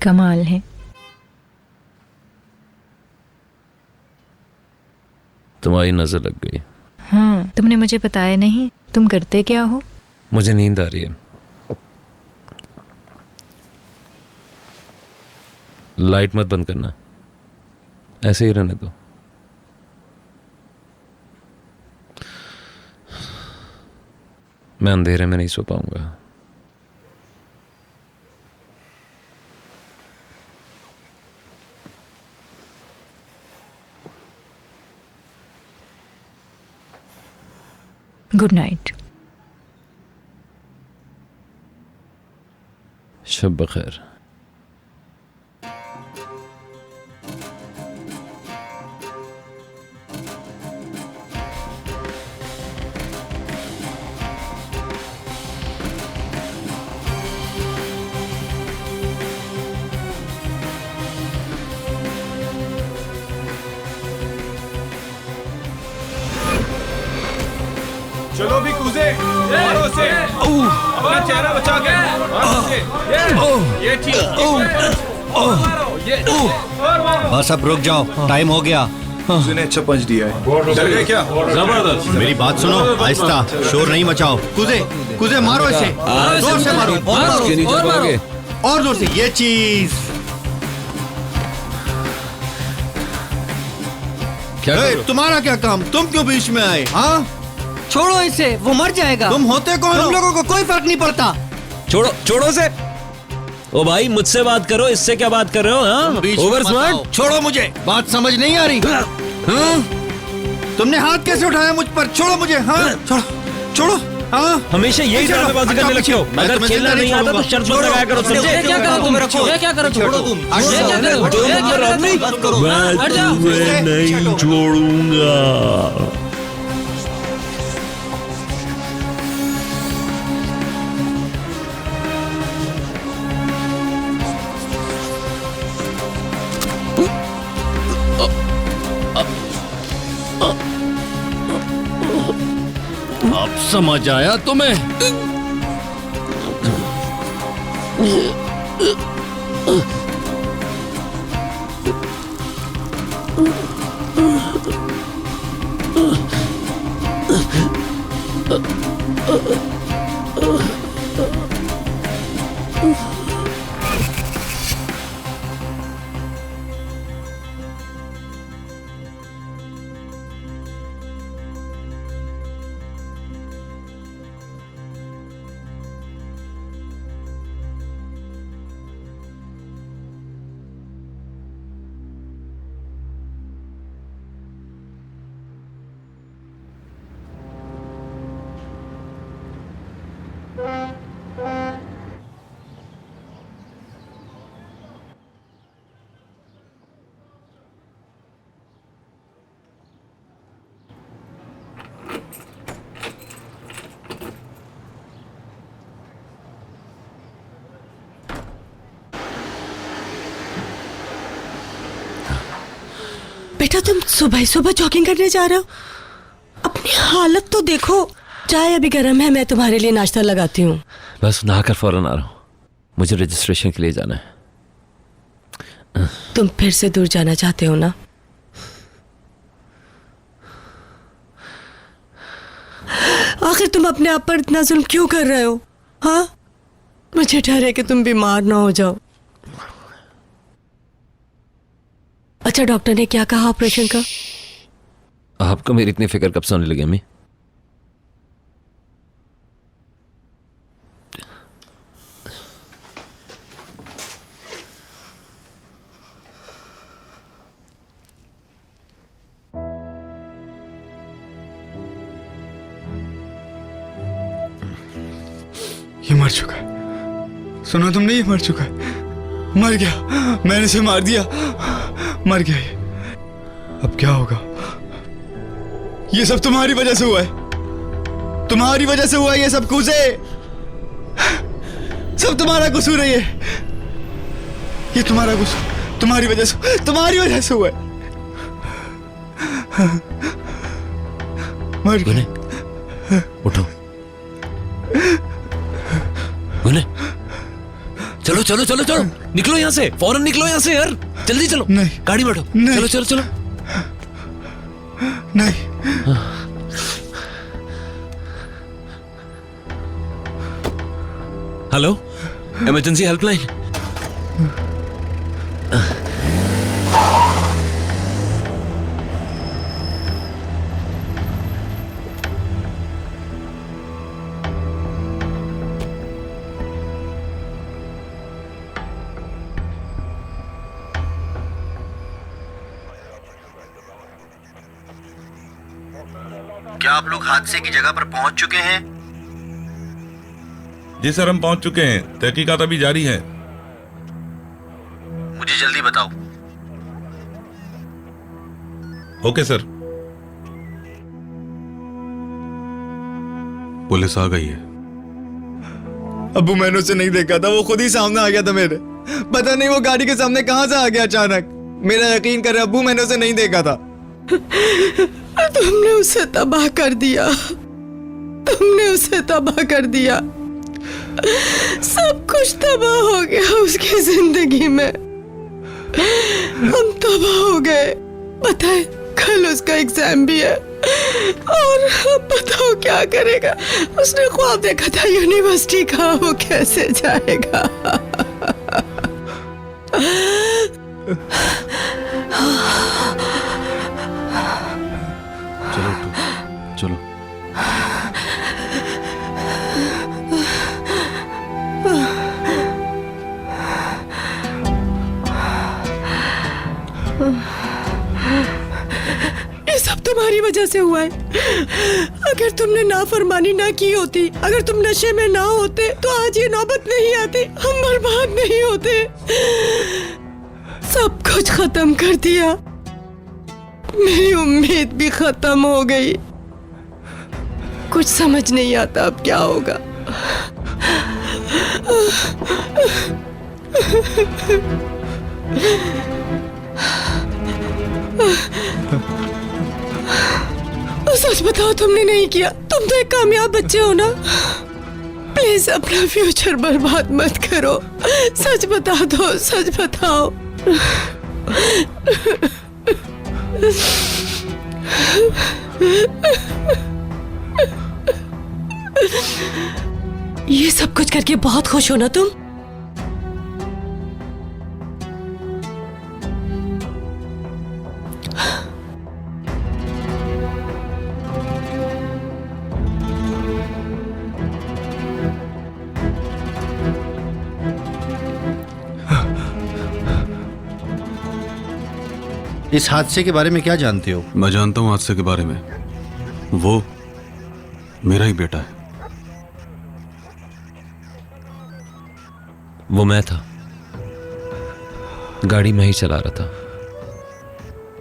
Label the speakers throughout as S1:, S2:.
S1: कमाल है।
S2: तुम्हारी नजर लग गई।
S1: हाँ, तुमने मुझे बताया नहीं। तुम करते क्या हो?
S2: मुझे नींद आ रही है। लाइट मत बंद करना, ऐसे ही रहने दो। मैं अंधेरे में नहीं सो पाऊंगा।
S1: Good night.
S2: शब बखैर।
S3: चलो भी कूदे, मारो उसे, अपना चेहरा बचा के, मारो उसे, ये ठीक, मारो, ये और मारो।
S4: बस अब रुक जाओ, टाइम हो गया।
S3: उसने अच्छा पंच दिया है। डर गए क्या? जबरदस्त।
S4: मेरी बात सुनो, आहिस्ता, शोर नहीं मचाओ। कूदे कूदे, मारो इसे, जोर से मारो, और जोर से। ये चीज
S2: क्या करो?
S4: तुम्हारा क्या काम? तुम क्यों बीच में आए? हाँ,
S5: छोड़ो इसे, वो मर जाएगा।
S4: तुम होते कौन? तुम लोगों को कोई फर्क नहीं पड़ता।
S6: छोड़ो छोड़ो से। ओ भाई, मुझसे बात करो, इससे क्या बात कर रहे हो? हाँ,
S4: बीच में
S6: ओवर
S4: मत
S6: स्मार्ट।
S4: आओ। छोड़ो मुझे, बात समझ नहीं आ रही। हाँ? तुमने हाथ कैसे उठाया मुझ पर? छोड़ो मुझे। हाँ, छोड़ो छोड़ो। हाँ,
S6: हमेशा यही
S4: छोड़ो।
S6: ड्रामेबाजी करने लगते हो।
S4: मैं
S6: अगर
S4: तुम्हें
S6: खेलना
S4: जिंदा
S6: नहीं आता तो
S4: छोड़ूंगा।
S6: शर्त मत लगाया करो, समझे?
S5: ये क्या करो तुम? रखो, ये क्या करो? छोड़ो तुम, ये क्या करो?
S4: हटो,
S5: ये क्या करो? मत करो, हट जाओ।
S6: नहीं छोड़ूंगा।
S2: अब समझ आया तुम्हें?
S7: बेटा, तुम सुबह सुबह जॉगिंग करने जा रहे हो? अपनी हालत तो देखो। चाय अभी गर्म है, मैं तुम्हारे लिए नाश्ता लगाती हूँ।
S2: बस नहाकर फौरन आ रहा हूँ, मुझे रजिस्ट्रेशन के लिए जाना है।
S7: तुम फिर से दूर जाना चाहते हो ना? आखिर तुम अपने आप पर इतना जुल्म क्यों कर रहे हो? हाँ, मुझे डर है कि तुम बीमार ना हो जाओ। अच्छा, डॉक्टर ने क्या कहा ऑपरेशन का?
S2: आपको मेरी इतनी फिक्र कब से होने लगी अम्मी?
S3: ये मर चुका है। सुना तुमने? ये मर चुका है, मर गया। मैंने इसे मार दिया, मर गया ये। अब क्या होगा? ये सब तुम्हारी वजह से हुआ है, तुम्हारी वजह से हुआ है ये सब। कूजे, सब तुम्हारा कसूर है ये तुम्हारा कसूर, तुम्हारी वजह से हुआ है। मर
S2: गुने, उठो। गुने,
S6: चलो चलो चलो चलो, निकलो यहाँ से, फौरन निकलो यहाँ से यार, जल्दी चलो।
S3: नहीं।
S6: गाड़ी बैठो,
S3: नहीं।
S6: चलो चलो चलो।
S3: नहीं।
S6: Hello, emergency helpline.
S4: क्या आप लोग हादसे की जगह पर पहुंच चुके हैं?
S8: जी सर, हम पहुंच चुके हैं, तहकीकात अभी जारी है।
S4: मुझे जल्दी बताओ।
S8: Okay sir.
S9: पुलिस आ गई है।
S3: अबू मैंने उसे नहीं देखा था, वो खुद ही सामने आ गया था मेरे। पता नहीं वो गाड़ी के सामने कहां से आ गया अचानक। मेरा यकीन करे अबू, मैंने उसे नहीं देखा था।
S7: तुमने उसे तबाह कर दिया, तुमने उसे तबाह कर दिया। सब कुछ तबाह हो गया उसकी जिंदगी में। हम तबाह हो गए। बताए कल उसका एग्जाम भी है और अब बताओ क्या करेगा। उसने ख्वाब देखा था यूनिवर्सिटी का, वो कैसे जाएगा।
S9: चलो चलो।
S7: ये सब तुम्हारी वजह से हुआ है। अगर तुमने नाफरमानी ना की होती, अगर तुम नशे में ना होते तो आज ये नौबत नहीं आती, हम बर्बाद नहीं होते। सब कुछ खत्म कर दिया, मेरी उम्मीद भी खत्म हो गई। कुछ समझ नहीं आता अब क्या होगा। सच बताओ, तुमने नहीं किया। तुम तो एक कामयाब बच्चे हो ना। प्लीज अपना फ्यूचर बर्बाद मत करो। सच बता दो, सच बताओ। ये सब कुछ करके बहुत खुश हो ना तुम?
S4: इस हादसे के बारे में क्या जानते हो?
S9: मैं जानता हूं हादसे के बारे में। वो मेरा ही बेटा है।
S6: वो मैं था, गाड़ी मैं ही चला रहा था,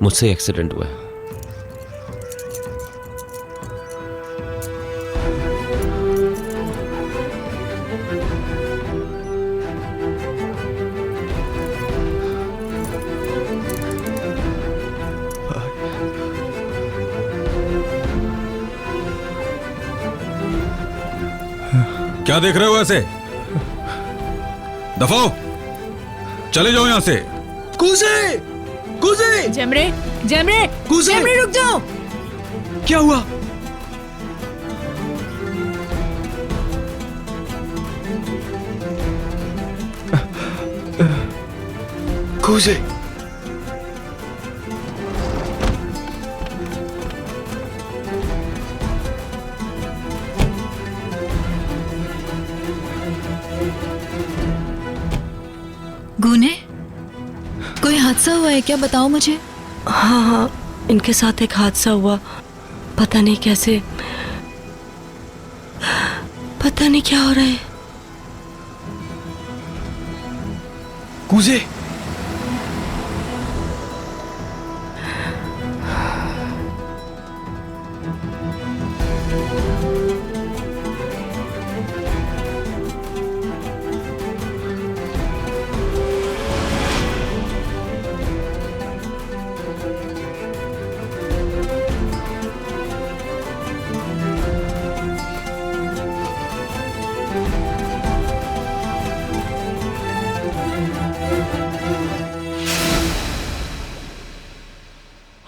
S6: मुझसे एक्सीडेंट हुआ है।
S9: क्या देख रहे हो ऐसे? दफा हो, चले जाओ यहां से।
S6: कूजे कूजे
S1: जमरे जमरे
S6: कूजे,
S1: जमरे रुक जाओ।
S6: क्या हुआ?
S3: कूजे,
S1: गुने, कोई हादसा हुआ है क्या? बताओ मुझे।
S7: हाँ हाँ, इनके साथ एक हादसा हुआ। पता नहीं कैसे, पता नहीं क्या हो रहा है।
S3: कूजे,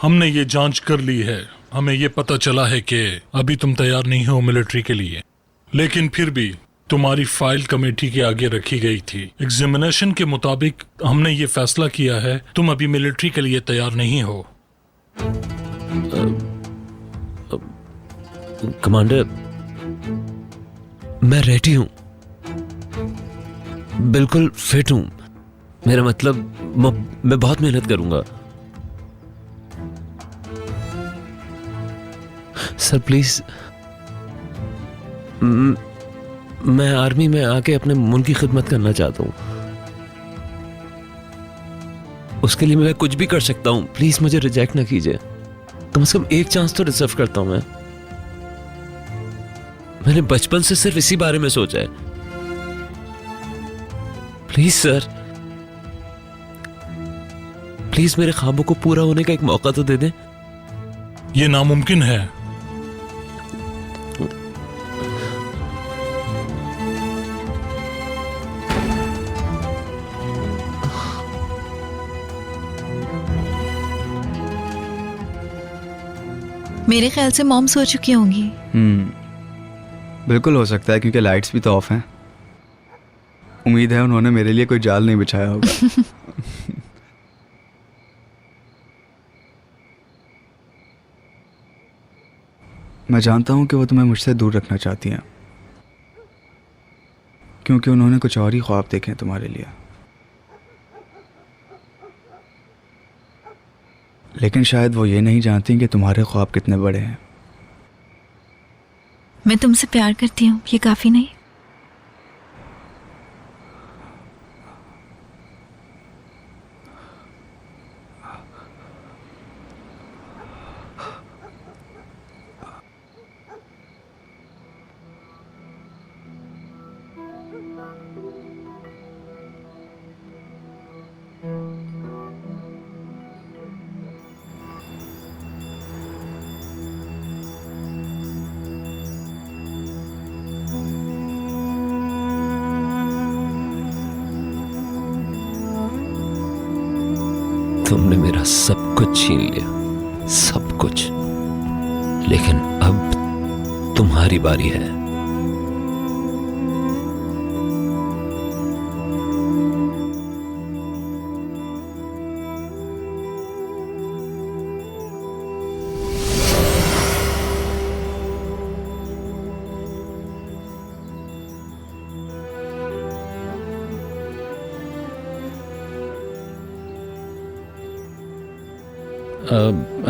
S10: हमने ये जांच कर ली है, हमें ये पता चला है कि अभी तुम तैयार नहीं हो मिलिट्री के लिए, लेकिन फिर भी तुम्हारी फाइल कमेटी के आगे रखी गई थी। एग्जामिनेशन के मुताबिक हमने ये फैसला किया है तुम अभी मिलिट्री के लिए तैयार नहीं हो।
S2: कमांडर, मैं रेडी हूं, बिल्कुल फिट हूं। मेरा मतलब मैं बहुत मेहनत करूंगा। सर प्लीज, मैं आर्मी में आके अपने मुल्क की खिदमत करना चाहता हूं। उसके लिए मैं कुछ भी कर सकता हूं। प्लीज मुझे रिजेक्ट ना कीजिए। कम से कम एक चांस तो डिजर्व करता हूं। मैंने बचपन से सिर्फ इसी बारे में सोचा है। प्लीज सर, प्लीज मेरे ख्वाबों को पूरा होने का एक मौका तो दे दें।
S10: ये नामुमकिन है।
S1: मेरे ख्याल से मॉम सो चुकी होंगी।
S3: बिल्कुल हो सकता है, क्योंकि लाइट्स भी तो ऑफ हैं। उम्मीद है उन्होंने मेरे लिए कोई जाल नहीं बिछाया होगा। मैं जानता हूं कि वो तुम्हें मुझसे दूर रखना चाहती हैं, क्योंकि उन्होंने कुछ और ही ख्वाब देखे हैं तुम्हारे लिए। लेकिन शायद वो ये नहीं जानती कि तुम्हारे ख्वाब कितने बड़े हैं।
S1: मैं तुमसे प्यार करती हूँ, ये काफी नहीं?
S2: तुमने मेरा सब कुछ छीन लिया, सब कुछ। लेकिन अब तुम्हारी बारी है।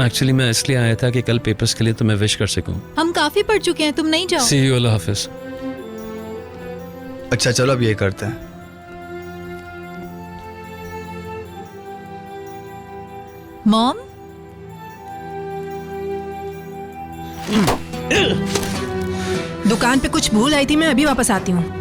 S6: एक्चुअली मैं इसलिए आया था कि कल पेपर्स के लिए तुम्हें विश कर सकूं।
S1: हम काफी पढ़ चुके हैं, तुम नहीं जाओ।
S6: सी यू, अल्लाह हाफिज।
S3: अच्छा चलो अब ये करते हैं।
S1: मॉम,
S7: दुकान पे कुछ भूल आई थी, मैं अभी वापस आती हूँ।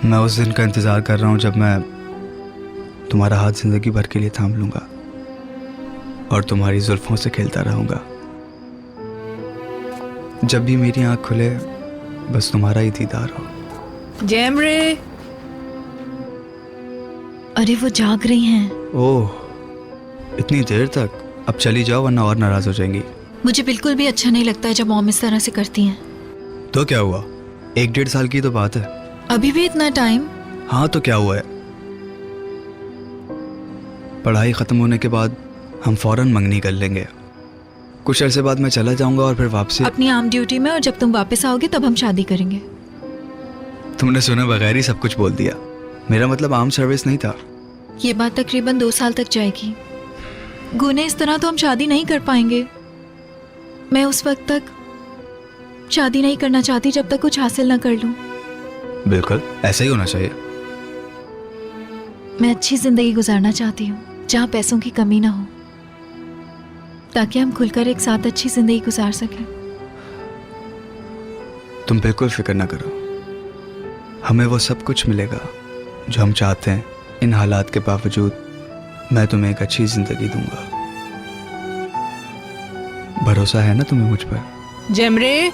S3: मैं उस दिन का इंतज़ार कर रहा हूँ जब मैं तुम्हारा हाथ ज़िंदगी भर के लिए थाम लूँगा और तुम्हारी जुल्फ़ों से खेलता रहूँगा। जब भी मेरी आँख खुले बस तुम्हारा ही दीदार हो।
S7: जैमरे,
S1: अरे वो जाग रही हैं।
S3: ओह, इतनी देर तक? अब चली जाओ वरना और नाराज हो जाएंगी।
S1: मुझे बिल्कुल भी अच्छा नहीं लगता है जब मॉम इस तरह से करती हैं।
S3: तो क्या हुआ, 1-1.5 साल की तो बात है।
S1: अभी भी इतना टाइम?
S3: हाँ तो क्या हुआ है, पढ़ाई खत्म होने के बाद हम फौरन मंगनी कर लेंगे। कुछ अरसे बाद मैं चला जाऊंगा और फिर वापसी
S1: अपनी आर्म ड्यूटी में, और जब तुम वापस आओगे तब हम शादी करेंगे।
S3: तुमने सुने बगैर ही सब कुछ बोल दिया। मेरा मतलब आर्म सर्विस नहीं था।
S1: ये बात तकरीबन 2 साल तक जाएगी। गुने, इस तरह तो हम शादी नहीं कर पाएंगे। मैं उस वक्त तक शादी नहीं करना चाहती जब तक कुछ हासिल ना कर लूं।
S3: बिल्कुल ऐसा ही होना चाहिए।
S1: मैं अच्छी जिंदगी गुजारना चाहती हूँ जहाँ पैसों की कमी ना हो, ताकि हम खुलकर एक साथ अच्छी जिंदगी गुजार सकें।
S3: तुम बिल्कुल फिक्र ना करो, हमें वो सब कुछ मिलेगा जो हम चाहते हैं। इन हालात के बावजूद मैं तुम्हें एक अच्छी जिंदगी दूंगा। भरोसा है ना तुम्हें मुझ पर?
S7: जेमरे,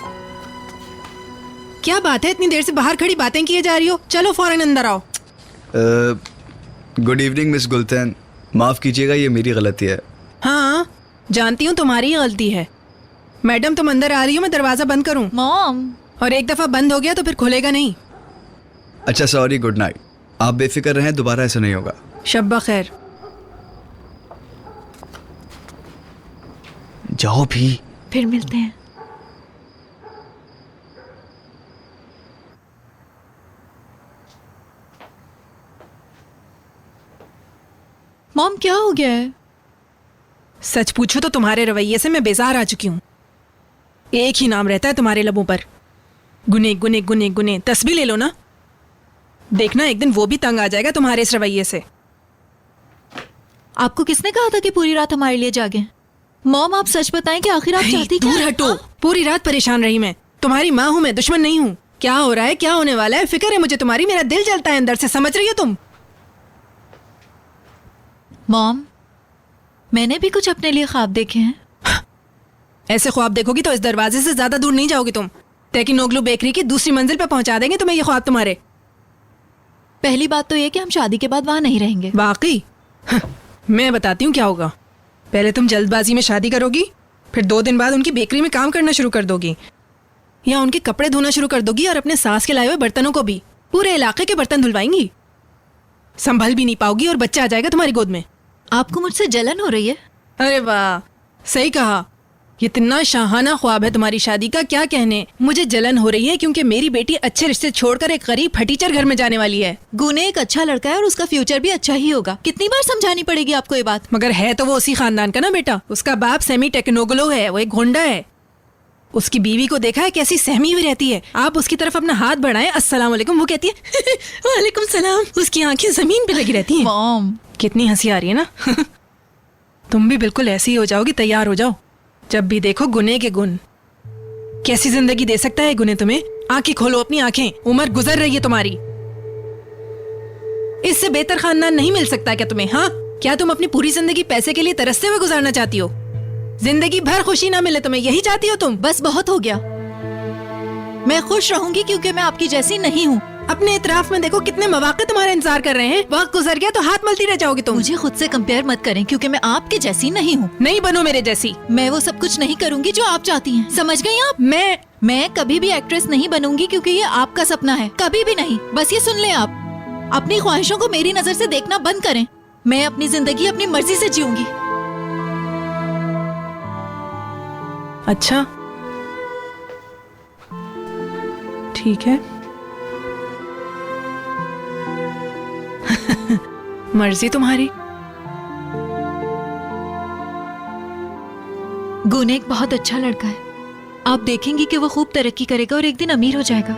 S7: क्या बात है, इतनी देर से बाहर खड़ी बातें किए जा रही हो? चलो फौरन अंदर आओ।
S3: गुड इवनिंग मिस गुलशन, माफ कीजिएगा ये मेरी गलती है।
S7: हाँ जानती हूँ तुम्हारी ही गलती है। मैडम तुम अंदर आ रही हो, मैं दरवाजा बंद करूँ?
S1: मॉम,
S7: और एक दफा बंद हो गया तो फिर खुलेगा नहीं।
S3: अच्छा सॉरी, गुड नाइट। आप बेफिक्र रहें, दोबारा ऐसा नहीं होगा।
S7: शब्बा खैर।
S3: जाओ भी।
S1: फिर मिलते हैं। मॉम क्या हो गया है?
S7: सच पूछो तो तुम्हारे रवैये से मैं बेजार आ चुकी हूँ। एक ही नाम रहता है तुम्हारे लबों पर, गुने गुने गुने गुने। तस्बीह ले लो ना, देखना एक दिन वो भी तंग आ जाएगा तुम्हारे इस रवैये से।
S1: आपको किसने कहा था कि पूरी रात हमारे लिए जागे? मॉम आप सच बताएं कि आखिर आप चाहती क्या?
S7: दूर हटो। पूरी रात परेशान रही मैं। तुम्हारी माँ हूँ मैं, दुश्मन नहीं हूँ। क्या हो रहा है, क्या होने वाला है, फिक्र है मुझे तुम्हारी। मेरा दिल जलता है अंदर से, समझ रही हो तुम?
S1: मॉम, मैंने भी कुछ अपने लिए ख्वाब देखे हैं।
S7: ऐसे ख्वाब देखोगी तो इस दरवाजे से ज्यादा दूर नहीं जाओगी तुम। तैकी नोगलू बेकरी की दूसरी मंजिल पे पहुंचा देंगे तुम्हें ये ख्वाब तुम्हारे।
S1: पहली बात तो ये कि हम शादी के बाद वहां नहीं रहेंगे।
S7: बाकी मैं बताती हूँ क्या होगा। पहले तुम जल्दबाजी में शादी करोगी, फिर 2 दिन बाद उनकी बेकरी में काम करना शुरू कर दोगी, या उनके कपड़े धोना शुरू कर दोगी, और अपने सास के लाए हुए बर्तनों को भी, पूरे इलाके के बर्तन धुलवाएंगी। संभल भी नहीं पाओगी और बच्चा आ जाएगा तुम्हारी गोद में।
S1: आपको मुझसे जलन हो रही है?
S7: अरे वाह, सही कहा। ये इतना शाहाना ख्वाब है तुम्हारी शादी का, क्या कहने। मुझे जलन हो रही है क्योंकि मेरी बेटी अच्छे रिश्ते छोड़कर एक गरीब फटीचर घर में जाने वाली है।
S1: गुने एक अच्छा लड़का है और उसका फ्यूचर भी अच्छा ही होगा। कितनी बार समझानी पड़ेगी आपको ये बात?
S7: मगर है तो वो उसी खानदान का ना बेटा। उसका बाप सेमी टेक्नोगलो है, वो एक गुंडा है। उसकी बीवी को देखा है कैसी सहमी हुई रहती है। आप उसकी तरफ अपना हाथ बढ़ाएं, अस्सलाम वालेकुम, वो कहती है वालेकुम सलाम। उसकी आंखें जमीन पे लगी रहती हैं।
S1: मॉम,
S7: कितनी हंसी आ रही है ना। तुम भी बिल्कुल ऐसी ही हो जाओगी, तैयार हो जाओ। जब भी देखो गुने के गुण। कैसी जिंदगी दे सकता है गुने तुम्हें? आंखें खोलो, अपनी आंखें। उम्र गुजर रही है तुम्हारी, इससे बेहतर खानदान नहीं मिल सकता क्या तुम्हें? हाँ, क्या तुम अपनी पूरी जिंदगी पैसे के लिए तरसते हुए गुजारना चाहती हो? जिंदगी भर खुशी ना मिले तुम्हें, यही चाहती हो तुम?
S1: बस बहुत हो गया। मैं खुश रहूंगी क्योंकि मैं आपकी जैसी नहीं हूँ।
S7: अपने इतराफ में देखो कितने मौके तुम्हारे इंतजार कर रहे हैं। वक्त गुजर गया तो हाथ मलती रह जाओगी तुम।
S1: मुझे खुद से कंपेयर मत करें क्योंकि मैं आपके जैसी नहीं हूँ।
S7: नहीं बनो मेरे जैसी।
S1: मैं वो सब कुछ नहीं करूंगी जो आप चाहती हैं, समझ गई आप? मैं कभी भी एक्ट्रेस नहीं बनूंगी क्योंकि ये आपका सपना है, कभी भी नहीं। बस ये सुन लें, आप अपनी ख्वाहिशों को मेरी नजर से देखना बंद करें। मैं अपनी जिंदगी अपनी मर्जी से जीऊंगी।
S7: अच्छा ठीक है। मर्जी तुम्हारी।
S1: गुने एक बहुत अच्छा लड़का है। आप देखेंगी कि वो खूब तरक्की करेगा और एक दिन अमीर हो जाएगा।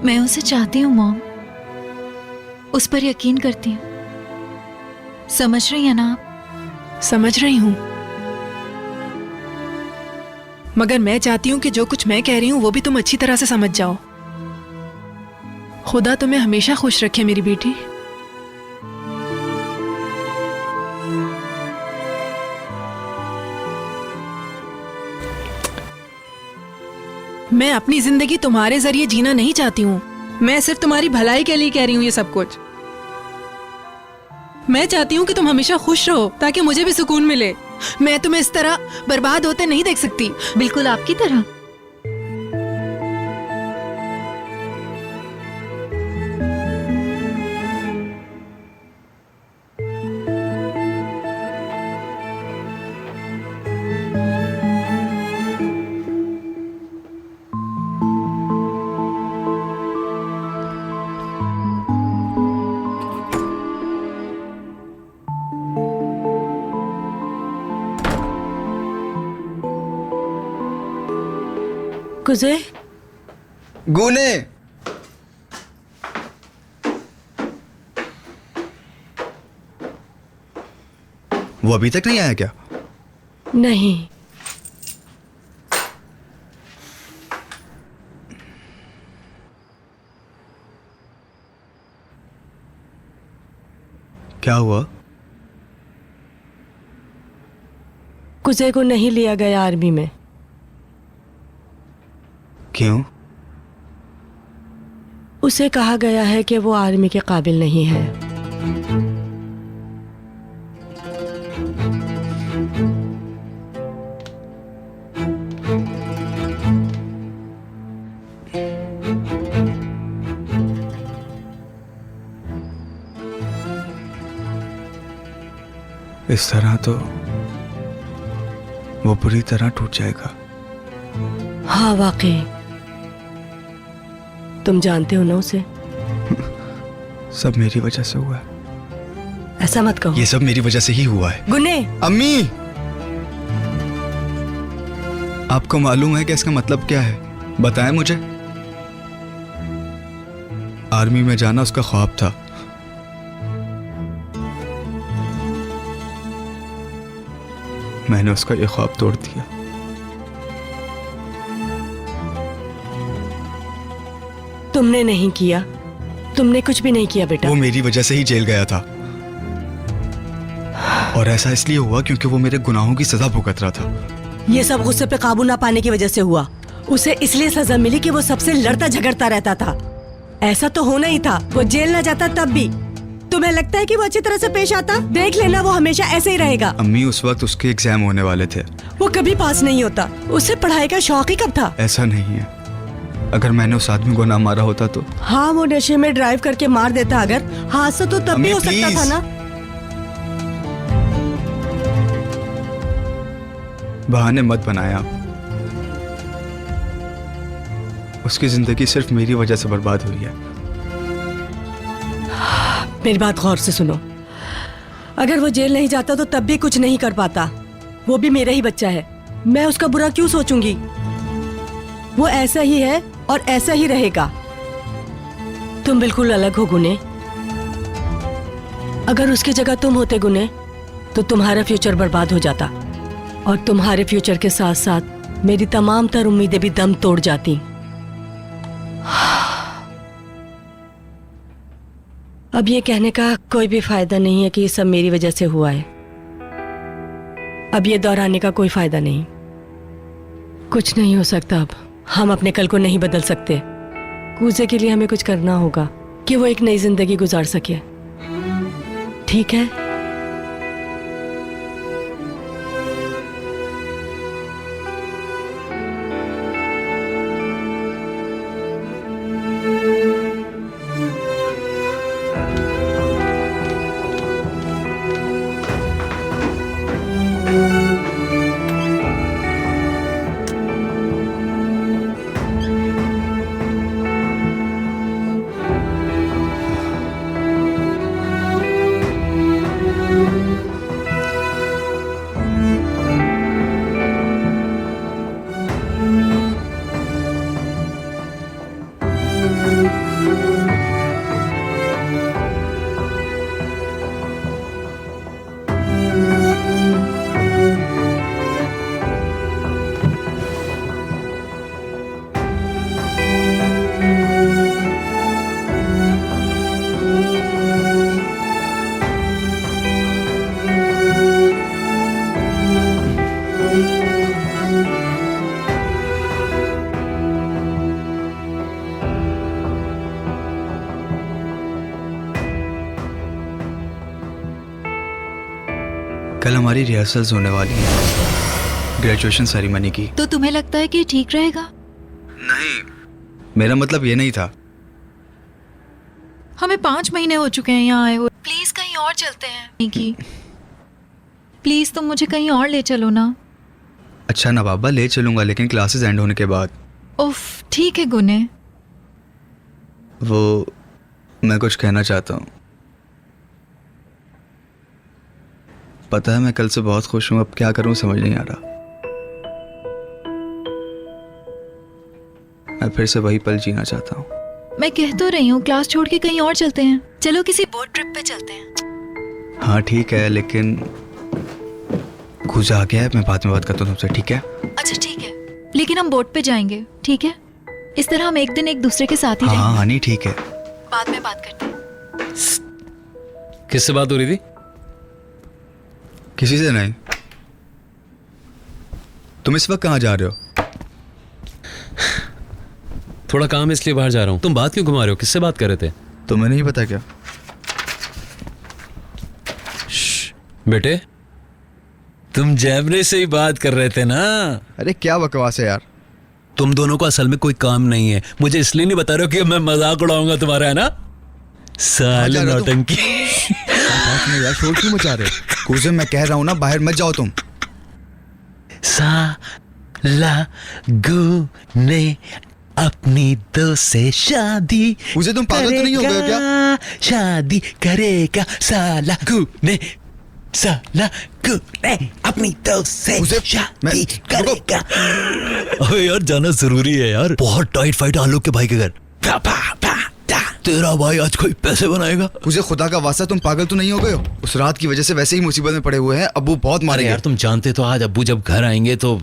S1: मैं उसे चाहती हूँ मॉम, उस पर यकीन करती हूँ। समझ रही है ना आप?
S7: समझ रही हूँ, मगर मैं चाहती हूँ कि जो कुछ मैं कह रही हूँ वो भी तुम अच्छी तरह से समझ जाओ। खुदा तुम्हें हमेशा खुश रखे मेरी बेटी। मैं अपनी जिंदगी तुम्हारे जरिए जीना नहीं चाहती हूँ। मैं सिर्फ तुम्हारी भलाई के लिए कह रही हूँ ये सब कुछ। मैं चाहती हूँ कि तुम हमेशा खुश रहो ताकि मुझे भी सुकून मिले।
S1: मैं तुम्हें इस तरह बर्बाद होते नहीं देख सकती। बिल्कुल आपकी तरह।
S7: कुजे,
S3: गुने, वो अभी तक नहीं आया क्या?
S7: नहीं।
S3: क्या हुआ?
S7: कुजे को नहीं लिया गया आर्मी में।
S3: क्यों?
S7: उसे कहा गया है कि वो आर्मी के काबिल नहीं है।
S3: इस तरह तो वो बुरी तरह टूट जाएगा।
S7: हाँ वाकई। तुम जानते हो ना उसे।
S3: सब मेरी वजह से हुआ है।
S7: ऐसा मत कहो।
S3: ये सब मेरी वजह से ही हुआ है।
S7: गुने,
S3: अम्मी, आपको मालूम है कि इसका मतलब क्या है? बताएं मुझे। आर्मी में जाना उसका ख्वाब था। मैंने उसका ये ख्वाब तोड़ दिया।
S7: तुमने नहीं किया। तुमने कुछ भी नहीं किया बेटा।
S3: वो मेरी वजह से ही जेल गया था, और ऐसा इसलिए हुआ क्योंकि वो मेरे गुनाहों की सजा भुगत रहा था।
S7: ये सब गुस्से पे काबू ना पाने की वजह से हुआ। उसे इसलिए सजा मिली कि वो सबसे लड़ता झगड़ता रहता था। ऐसा तो होना ही था। वो जेल ना जाता तब भी। तुम्हें लगता है कि वो अच्छी तरह से पेश आता? देख लेना, वो हमेशा ऐसे ही रहेगा।
S3: अम्मी, उस वक्त उसके एग्जाम होने वाले थे।
S7: वो कभी पास नहीं होता। उसे पढ़ाई का शौक ही कब था?
S3: ऐसा नहीं है। अगर मैंने उस आदमी को ना मारा होता तो।
S7: हाँ, वो नशे में ड्राइव करके मार देता। अगर हादसा तो तब भी हो सकता था ना।
S3: बहाने मत बनाए आप। उसकी जिंदगी सिर्फ मेरी वजह से बर्बाद हुई है।
S7: मेरी बात गौर से सुनो। अगर वो जेल नहीं जाता तो तब भी कुछ नहीं कर पाता। वो भी मेरा ही बच्चा है। मैं उसका बुरा क्यों सोचूंगी? वो ऐसा ही है और ऐसा ही रहेगा। तुम बिल्कुल अलग हो गुने। अगर उसकी जगह तुम होते गुने, तो तुम्हारा फ्यूचर बर्बाद हो जाता, और तुम्हारे फ्यूचर के साथ साथ मेरी तमाम तर उम्मीदें भी दम तोड़ जाती। अब ये कहने का कोई भी फायदा नहीं है कि ये सब मेरी वजह से हुआ है। अब ये दोहराने का कोई फायदा नहीं। कुछ नहीं हो सकता अब। हम अपने कल को नहीं बदल सकते। कूजे के लिए हमें कुछ करना होगा कि वो एक नई जिंदगी गुजार सके। ठीक है?
S3: कल हमारी रिहर्सल्स होने वाली हैं, ग्रेजुएशन सेरेमनी की।
S1: तो तुम्हें लगता है कि ठीक रहेगा?
S3: नहीं, मेरा मतलब ये नहीं था।
S1: हमें 5 महीने हो चुके हैं यहाँ आए हुए। प्लीज कहीं और चलते हैं। निकी, प्लीज तुम मुझे कहीं और ले चलो ना।
S3: अच्छा ना बाबा, ले चलूंगा, लेकिन क्लासेस एंड होने के बाद।
S1: उफ, ठीक है गुने।
S3: वो मैं कुछ कहना चाहता हूँ। पता है मैं कल से बहुत खुश हूँ, अब क्या करूँ समझ नहीं आ रहा। मैं फिर से वही पल जीना चाहता हूँ।
S1: मैं कह तो रही हूँ क्लास छोड़ के कहीं और चलते हैं। चलो किसी बोट ट्रिप पे चलते हैं।
S3: हाँ ठीक है, लेकिन गुजा आ गया है, मैं बाद में बात करता हूँ तुमसे, ठीक है?
S1: अच्छा ठीक है, लेकिन हम बोट पे जाएंगे, ठीक है? इस तरह हम एक दिन एक दूसरे के साथ ही
S3: हाँ
S1: रहेंगे।
S3: हाँ नहीं ठीक है।
S1: बाद में बात करते हैं।
S2: किससे बात हो रही थी?
S3: किसी से नहीं। तुम इस वक्त कहाँ जा रहे हो?
S2: थोड़ा काम इसलिए बाहर जा रहा हूँ। तुम बात क्यों घुमा रहे हो? किससे बात कर रहे थे?
S3: तुम्हें नहीं पता क्या?
S2: बेटे, तुम जैमरे से ही बात कर रहे थे ना?
S3: अरे क्या बकवास है यार।
S2: तुम दोनों को असल में कोई काम नहीं है। मुझे इसलिए नहीं बता रहे हो कि मैं मजाक उड़ाऊंगा तुम्हारा, है ना? साले नौटंकी।
S3: नहीं यार, शोर क्यों मचा रहे हो? कुजे मैं कह रहा हूँ ना, बाहर मत जाओ तुम।
S2: साला गुने अपनी दोस्त से शादी।
S3: कुजे तुम पागल तो नहीं हो गए हो क्या?
S2: शादी करेगा साला गुने, साला गुने अपनी दोस्त से शादी करेगा। अबे यार जाना जरूरी है यार, बहुत टाइट फाइट आलोक के भाई के घर। तेरा भाई आज कोई पैसे बनाएगा।
S3: कुजे खुदा का वास्ता तुम पागल तो नहीं हो गए हो? उस रात की वजह से वैसे ही मुसीबत में पड़े हुए हैं, अब्बू बहुत मारेंगे।
S2: यार तुम जानते तो आज अब्बू जब घर आएंगे तो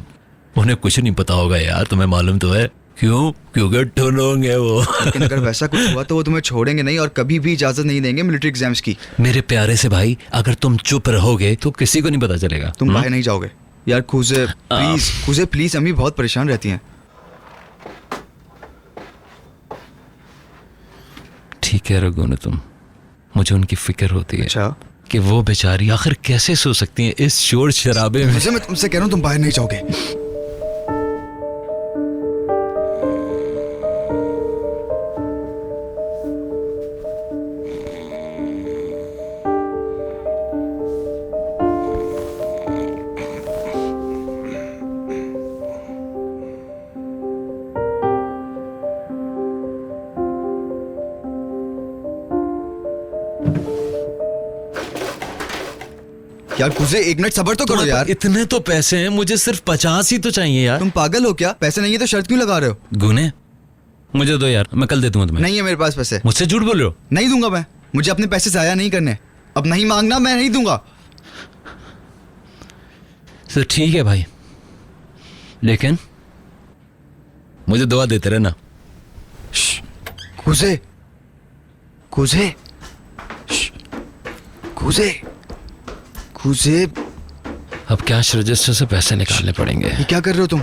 S2: उन्हें कुछ नहीं पता होगा यार, तुम्हें मालूम तो है। क्यों? क्योंकि ठुलोंग है वो।
S3: लेकिन अगर वैसा कुछ हुआ तो वो तुम्हें छोड़ेंगे नहीं और कभी भी इजाजत नहीं देंगे मिलिट्री एग्जाम्स की।
S2: मेरे प्यारे से भाई, अगर तुम चुप रहोगे तो किसी को नहीं पता चलेगा।
S3: तुम बाहर नहीं जाओगे यार। कुजे प्लीज, कुजे प्लीज, अम्मी बहुत परेशान रहती हैं।
S2: ठीक है रघु ने, तुम, मुझे उनकी फिक्र होती है।
S3: अच्छा,
S2: कि वो बेचारी आखिर कैसे सो सकती हैं इस शोर शराबे में।
S3: मैं तुमसे कह रहा हूँ तुम बाहर नहीं जाओगे। यार कुजे एक मिनट सब्र तो करो यार।
S2: इतने तो पैसे हैं, मुझे सिर्फ 50 ही तो चाहिए यार।
S3: तुम पागल हो क्या? पैसे नहीं है तो शर्त क्यों लगा रहे हो?
S2: गुने, मुझे दो यार, मैं कल दे दूंगा तुम्हें।
S3: नहीं है मेरे पास पैसे।
S2: मुझसे झूठ बोल रहे हो?
S3: नहीं दूंगा मैं, मुझे अपने पैसे जाया नहीं करने। अब नहीं मांगना, मैं नहीं दूंगा।
S2: तो ठीक है भाई, लेकिन मुझे दुआ देते रहना।
S3: कुजे, कुजे, कुजे, कुजे।
S2: अब कैश रजिस्टर से पैसे निकालने पड़ेंगे।
S3: ये क्या कर रहे हो तुम?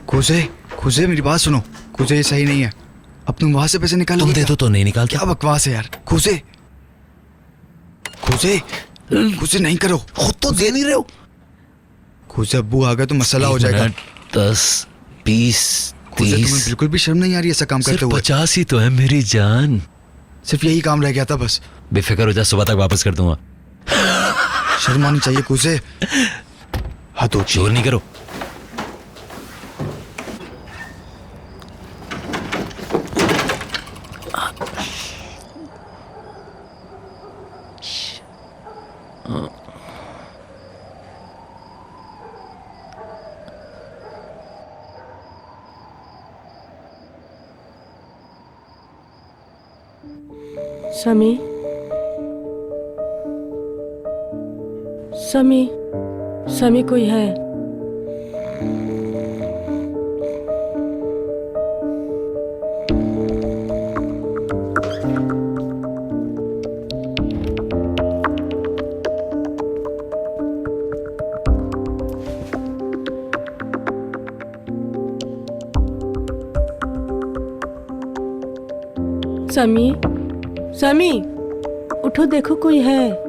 S3: कुजे, कुजे मेरी बात सुनो। कुजे ये सही नहीं है, अब तुम वहां से पैसे निकालो।
S2: तुम दे दो तो नहीं निकालते।
S3: क्या बकवास है यार। कुजे, कुजे, कुजे नहीं करो।
S2: खुद तो दे नहीं रहे हो।
S3: कुजे अब्बू आ गए तो मसला हो जाएगा।
S2: 10, 20,
S3: कुजे
S2: 30,
S3: तुम्हें बिल्कुल भी शर्म नहीं आ रही ऐसा काम करते
S2: सिर्फ
S3: हुए?
S2: 50 ही तो है मेरी जान।
S3: सिर्फ यही काम रह गया था बस।
S2: बेफिक्र हो जा, सुबह तक वापस कर दूंगा।
S3: शर्म आनी चाहिए कुजे। हाँ तो
S2: शोर नहीं करो।
S7: समी, समी, समी कोई है? समी, समी, उठो देखो कोई है।